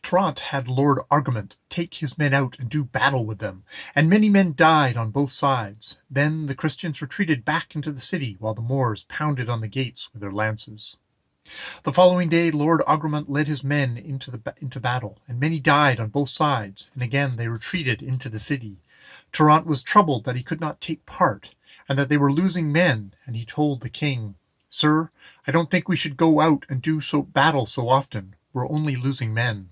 Trnt had Lord Argument take his men out and do battle with them, and many men died on both sides. Then the Christians retreated back into the city, while the Moors pounded on the gates with their lances. The following day Lord Argument led his men into battle, and many died on both sides, and again they retreated into the city. Trnt was troubled that he could not take part, and that they were losing men, and he told the king, "Sir, I don't think we should go out and do battle so often. We're only losing men."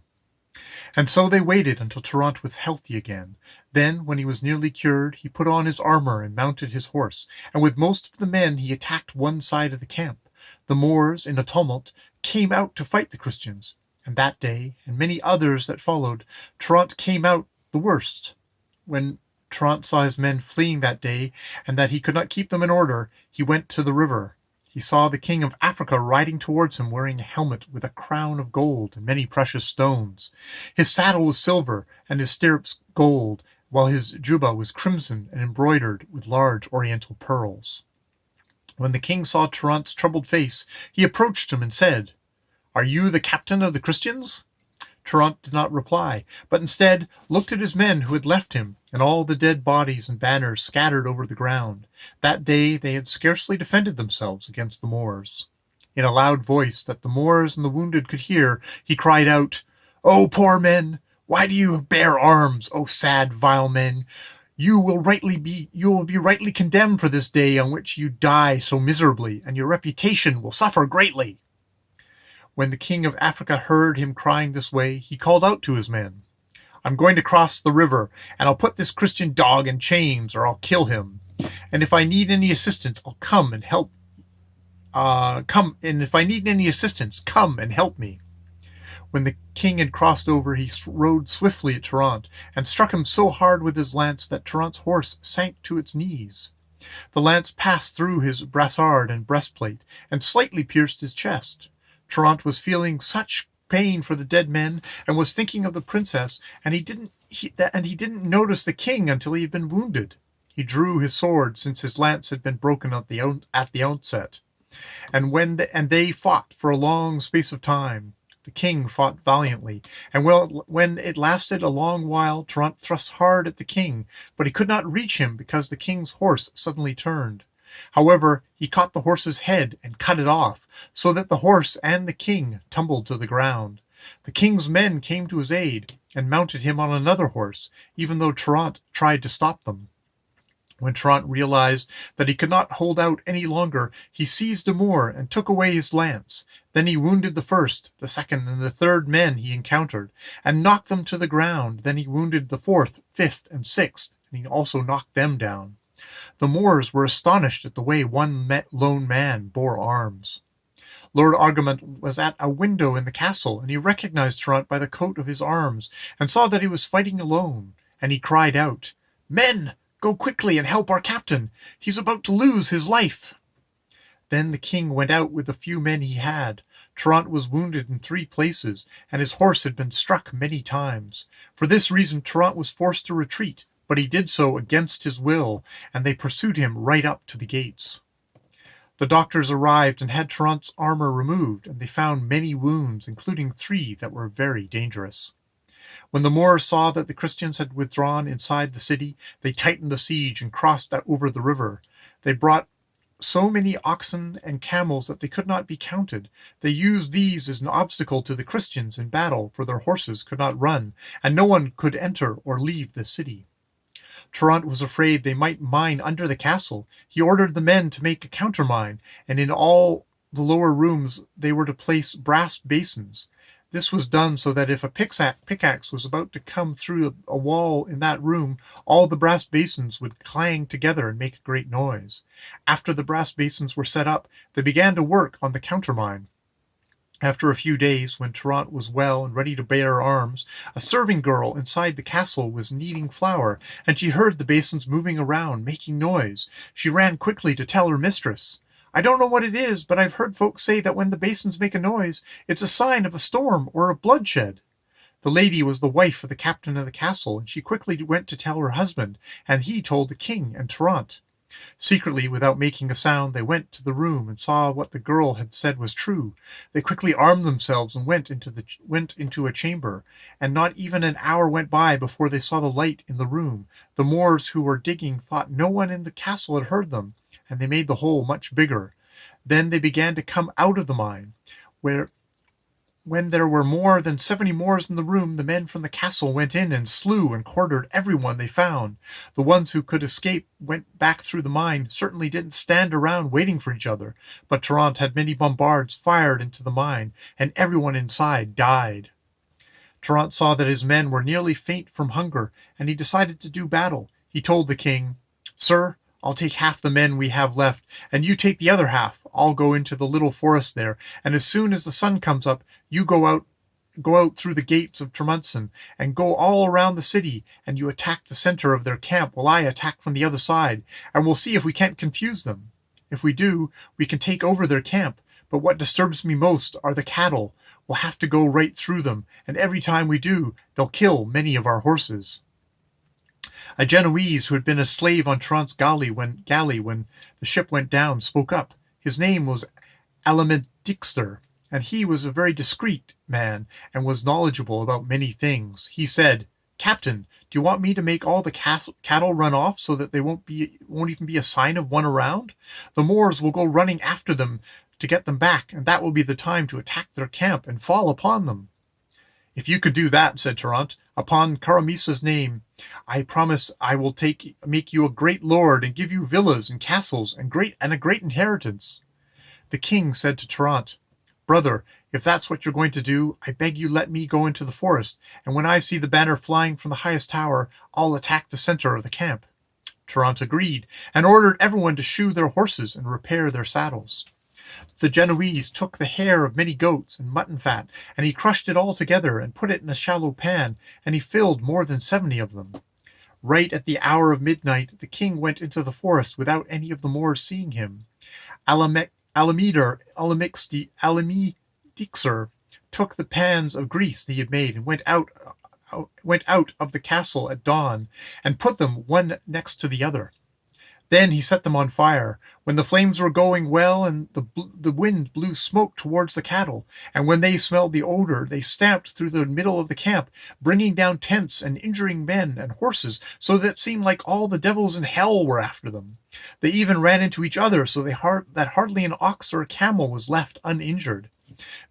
And so they waited until Trnt was healthy again. Then, when he was nearly cured, he put on his armor and mounted his horse, and with most of the men he attacked one side of the camp. The Moors, in a tumult, came out to fight the Christians, and that day, and many others that followed, Trnt came out the worst. When Trnt saw his men fleeing that day, and that he could not keep them in order, he went to the river. He saw the king of Africa riding towards him wearing a helmet with a crown of gold and many precious stones. His saddle was silver and his stirrups gold, while his juba was crimson and embroidered with large oriental pearls. When the king saw Trnt's troubled face, he approached him and said, "Are you the captain of the Christians?" Trnt did not reply, but instead looked at his men who had left him, and all the dead bodies and banners scattered over the ground. That day they had scarcely defended themselves against the Moors. In a loud voice that the Moors and the wounded could hear, he cried out, "O poor men! Why do you bear arms, O sad, vile men? You will be rightly condemned for this day on which you die so miserably, and your reputation will suffer greatly." When the king of Africa heard him crying this way, he called out to his men, "I'm going to cross the river, and I'll put this Christian dog in chains, or I'll kill him. And if I need any assistance, I'll come and help. Come and help me." When the king had crossed over, he rode swiftly at Trnt, and struck him so hard with his lance that Trnt's horse sank to its knees. The lance passed through his brassard and breastplate, and slightly pierced his chest. Trnt was feeling such pain for the dead men, and was thinking of the princess, and he didn't notice the king until he had been wounded. He drew his sword, since his lance had been broken at the outset. And they fought for a long space of time. The king fought valiantly, and when it lasted a long while, Trnt thrust hard at the king, but he could not reach him because the king's horse suddenly turned. However, he caught the horse's head and cut it off, so that the horse and the king tumbled to the ground. The king's men came to his aid, and mounted him on another horse, even though Trnt tried to stop them. When Trnt realized that he could not hold out any longer, he seized a Moor and took away his lance. Then he wounded the first, the second, and the third men he encountered, and knocked them to the ground. Then he wounded the fourth, fifth, and sixth, and he also knocked them down. The Moors were astonished at the way one lone man bore arms. Lord Argument was at a window in the castle, and he recognized Trnt by the coat of his arms, and saw that he was fighting alone. And he cried out, "Men, go quickly and help our captain. He's about to lose his life." Then the king went out with the few men he had. Trnt was wounded in 3 places, and his horse had been struck many times. For this reason Trnt was forced to retreat, but he did so against his will, and they pursued him right up to the gates. The doctors arrived and had Trnt's armor removed, and they found many wounds, including 3 that were very dangerous. When the Moors saw that the Christians had withdrawn inside the city, they tightened the siege and crossed over the river. They brought so many oxen and camels that they could not be counted. They used these as an obstacle to the Christians in battle, for their horses could not run, and no one could enter or leave the city. Trnt was afraid they might mine under the castle. He ordered the men to make a countermine, and in all the lower rooms they were to place brass basins. This was done so that if a pickaxe was about to come through a wall in that room, all the brass basins would clang together and make a great noise. After the brass basins were set up, they began to work on the countermine. After a few days, when Trnt was well and ready to bear arms, a serving girl inside the castle was kneading flour, and she heard the basins moving around, making noise. She ran quickly to tell her mistress. "I don't know what it is, but I've heard folks say that when the basins make a noise, it's a sign of a storm or of bloodshed." The lady was the wife of the captain of the castle, and she quickly went to tell her husband, and he told the king and Trnt. Secretly, without making a sound, they went to the room and saw what the girl had said was true. They quickly armed themselves and went into a chamber, and not even an hour went by before they saw the light in the room. The Moors who were digging thought no one in the castle had heard them, and they made the hole much bigger. Then they began to come out of the mine. When there were more than 70 Moors in the room, the men from the castle went in and slew and quartered everyone they found. The ones who could escape went back through the mine, certainly didn't stand around waiting for each other, but Trnt had many bombards fired into the mine, and everyone inside died. Trnt saw that his men were nearly faint from hunger, and he decided to do battle. He told the king, "Sir, I'll take half the men we have left, and you take the other half. I'll go into the little forest there, and as soon as the sun comes up, you go out through the gates of Trmundsen, and go all around the city, and you attack the center of their camp while I attack from the other side, and we'll see if we can't confuse them. If we do, we can take over their camp, but what disturbs me most are the cattle. We'll have to go right through them, and every time we do, they'll kill many of our horses." A Genoese who had been a slave on Trnt's galley when the ship went down spoke up. His name was Alamedixter, and he was a very discreet man and was knowledgeable about many things. He said, "Captain, do you want me to make all the cattle run off so that there won't even be a sign of one around? The Moors will go running after them to get them back, and that will be the time to attack their camp and fall upon them." "If you could do that," said Trnt, "upon Karamisa's name, I promise I will make you a great lord and give you villas and castles and a great inheritance." The king said to Trnt, "Brother, if that's what you're going to do, I beg you let me go into the forest, and when I see the banner flying from the highest tower, I'll attack the center of the camp." Trnt agreed, and ordered everyone to shoe their horses and repair their saddles. The Genoese took the hair of many goats and mutton fat, and he crushed it all together and put it in a shallow pan, and he filled more than 70 of them. Right at the hour of midnight, the king went into the forest without any of the Moors seeing him. Alamedixer took the pans of grease that he had made and went out of the castle at dawn and put them one next to the other. Then he set them on fire. When the flames were going well and the wind blew smoke towards the cattle, and when they smelled the odor, they stamped through the middle of the camp, bringing down tents and injuring men and horses, so that it seemed like all the devils in hell were after them. They even ran into each other, so that hardly an ox or a camel was left uninjured.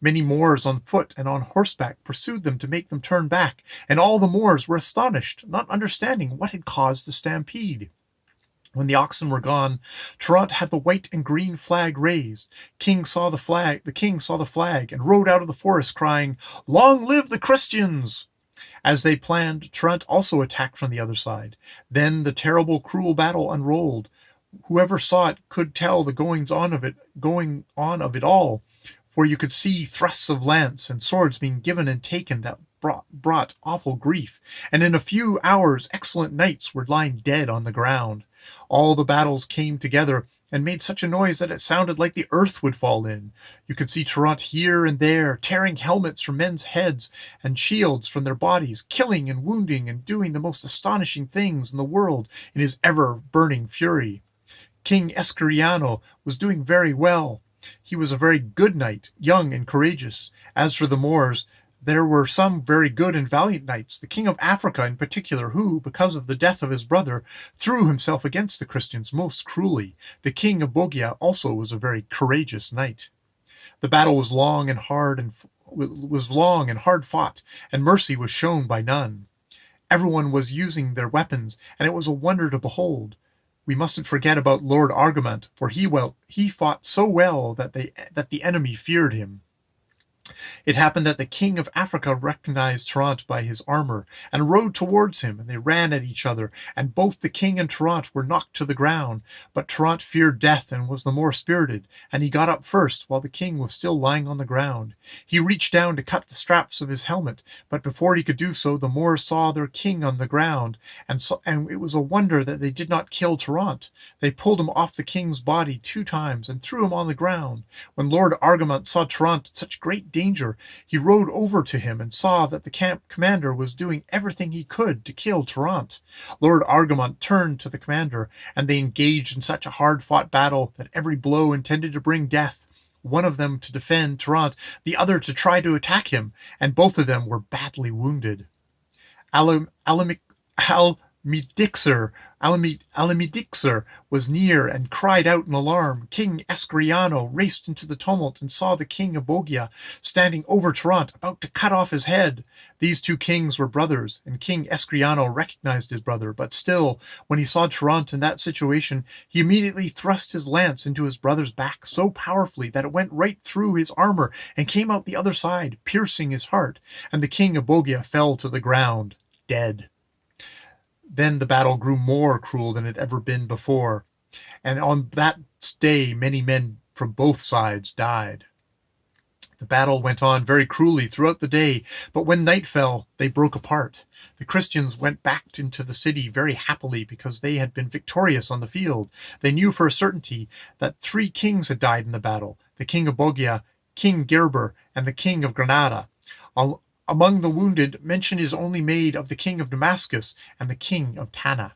Many Moors on foot and on horseback pursued them to make them turn back, and all the Moors were astonished, not understanding what had caused the stampede. When the oxen were gone, Trnt had the white and green flag raised. The king saw the flag and rode out of the forest crying, "Long live the Christians!" As they planned, Trnt also attacked from the other side. Then the terrible, cruel battle unrolled. Whoever saw it could tell the going on of it all, for you could see thrusts of lance and swords being given and taken that brought awful grief, and in a few hours excellent knights were lying dead on the ground. All the battles came together and made such a noise that it sounded like the earth would fall in. You could see Trnt here and there, tearing helmets from men's heads and shields from their bodies, killing and wounding and doing the most astonishing things in the world in his ever-burning fury. King Escuriano was doing very well. He was a very good knight, young and courageous. As for the Moors, there were some very good and valiant knights, the King of Africa in particular, who, because of the death of his brother, threw himself against the Christians most cruelly. The King of Bogia also was a very courageous knight. The battle was long and hard fought, and mercy was shown by none. Everyone was using their weapons, and it was a wonder to behold. We mustn't forget about Lord Argument, for he fought so well that the enemy feared him. It happened that the King of Africa recognized Trnt by his armor and rode towards him, and they ran at each other, and both the king and Trnt were knocked to the ground. But Trnt feared death and was the more spirited, and he got up first while the king was still lying on the ground. He reached down to cut the straps of his helmet, but before he could do so, the Moors saw their king on the ground, and it was a wonder that they did not kill Trnt. They pulled him off the king's body 2 times and threw him on the ground. When Lord Argument saw Trnt in such great danger, danger, he rode over to him and saw that the camp commander was doing everything he could to kill Trnt. Lord Argamont turned to the commander, and they engaged in such a hard-fought battle that every blow intended to bring death. One of them to defend Trnt, the other to try to attack him, and both of them were badly wounded. Alamedixer was near and cried out in alarm. King Escriano raced into the tumult and saw the king of Bogia standing over Trnt, about to cut off his head. These two kings were brothers, and King Escriano recognized his brother, but still, when he saw Trnt in that situation, he immediately thrust his lance into his brother's back so powerfully that it went right through his armor and came out the other side, piercing his heart, and the king of Bogia fell to the ground, dead. Then the battle grew more cruel than it had ever been before, and on that day many men from both sides died. The battle went on very cruelly throughout the day, but when night fell, they broke apart. The Christians went back into the city very happily because they had been victorious on the field. They knew for a certainty that 3 kings had died in the battle: the king of Bogia, King Gerber, and the king of Granada. Among the wounded, mention is only made of the king of Damascus and the king of Tana.